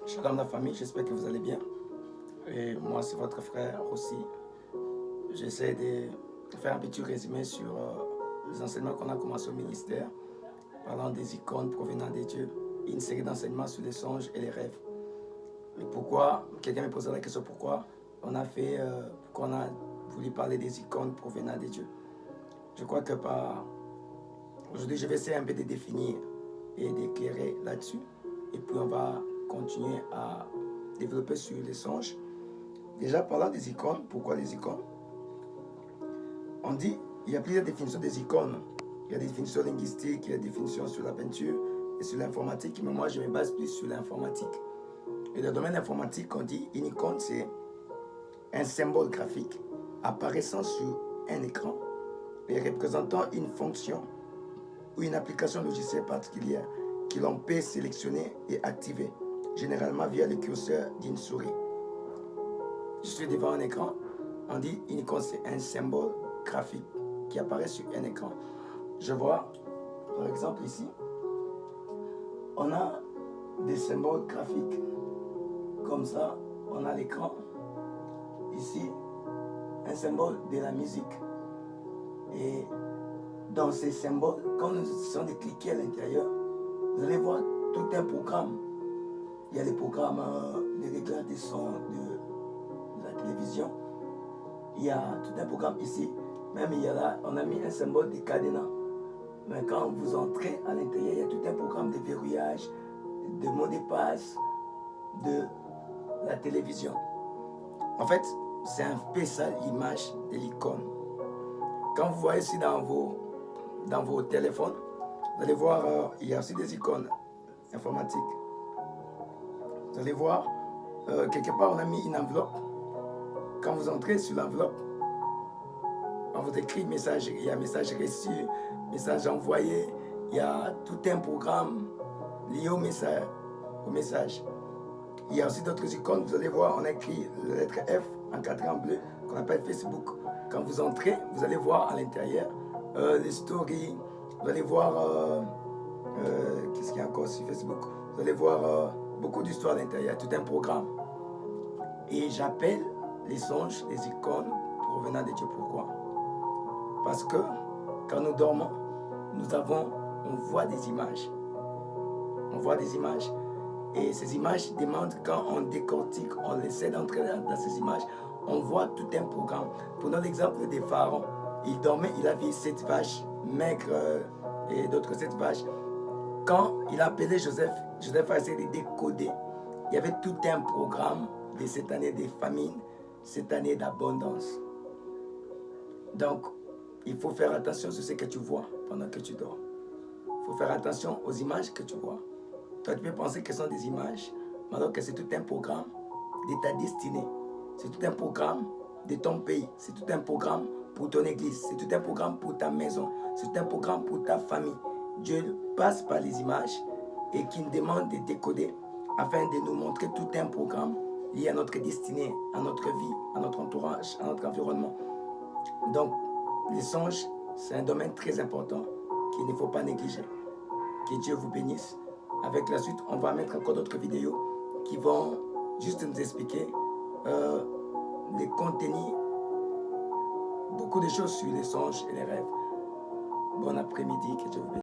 Shalom la famille, j'espère que vous allez bien. Et moi, c'est votre frère aussi. J'essaie de faire un petit résumé sur les enseignements qu'on a commencé au ministère, parlant des icônes provenant des dieux, une série d'enseignements sur les songes et les rêves. Et pourquoi, quelqu'un me posait la question pourquoi on a voulu parler des icônes provenant des dieux. Je crois que aujourd'hui, je vais essayer un peu de définir et d'éclairer là-dessus. Et puis, on va continuer à développer sur les songes. Déjà, parlant des icônes, pourquoi les icônes? On dit, il y a plusieurs définitions des icônes. Il y a des définitions linguistiques, il y a des définitions sur la peinture et sur l'informatique, mais moi, je me base plus sur l'informatique. Et dans le domaine informatique, on dit une icône, c'est un symbole graphique apparaissant sur un écran et représentant une fonction ou une application logicielle particulière que l'on peut sélectionner et activer, généralement via le curseur d'une souris. Je suis devant un écran, on dit une icône, c'est un symbole graphique qui apparaît sur un écran. Je vois, par exemple ici, on a des symboles graphiques. Comme ça, on a l'écran. Ici, un symbole de la musique. Et dans ces symboles, quand nous sommes de cliquer à l'intérieur, vous allez voir tout un programme. Il y a les programmes, les réglages des sons de la télévision. Il y a tout un programme ici. Même il y a là, on a mis un symbole de cadenas. Mais quand vous entrez à l'intérieur, il y a tout un programme de verrouillage, de mots de passe, de la télévision. En fait, c'est un peu ça l'image de l'icône. Quand vous voyez ici dans vos téléphones, vous allez voir, il y a aussi des icônes informatiques. Vous allez voir, quelque part, on a mis une enveloppe. Quand vous entrez sur l'enveloppe, on vous écrit message, il y a message reçu, message envoyé, il y a tout un programme lié au message. Il y a aussi d'autres icônes, vous allez voir, on a écrit la lettre F en 4 en bleu, qu'on appelle Facebook. Quand vous entrez, vous allez voir à l'intérieur les stories, vous allez voir, qu'est-ce qu'il y a encore sur Facebook? Vous allez voir beaucoup d'histoires à l'intérieur, tout un programme. Et j'appelle les songes, les icônes provenant de Dieu. Pourquoi? Parce que quand nous dormons, on voit des images. On voit des images. Et ces images demandent, quand on décortique, on essaie d'entrer dans ces images, on voit tout un programme. Prenons l'exemple des pharaons. Il dormait, il avait 7 vaches maigres et d'autres 7 vaches. Quand il a appelé Joseph, Joseph a essayé de décoder. Il y avait tout un programme de cette année de famine, cette année d'abondance. Donc, il faut faire attention sur ce que tu vois pendant que tu dors. Il faut faire attention aux images que tu vois. Toi, tu peux penser que ce sont des images, mais alors que c'est tout un programme de ta destinée. C'est tout un programme de ton pays. C'est tout un programme pour ton église. C'est tout un programme pour ta maison. C'est tout un programme pour ta famille. Dieu passe par les images et qui nous demande de décoder afin de nous montrer tout un programme lié à notre destinée, à notre vie, à notre entourage, à notre environnement. Donc, les songes, c'est un domaine très important qu'il ne faut pas négliger. Que Dieu vous bénisse. Avec la suite, on va mettre encore d'autres vidéos qui vont juste nous expliquer les contenus, beaucoup de choses sur les songes et les rêves. Bon après-midi, que Dieu vous bénisse.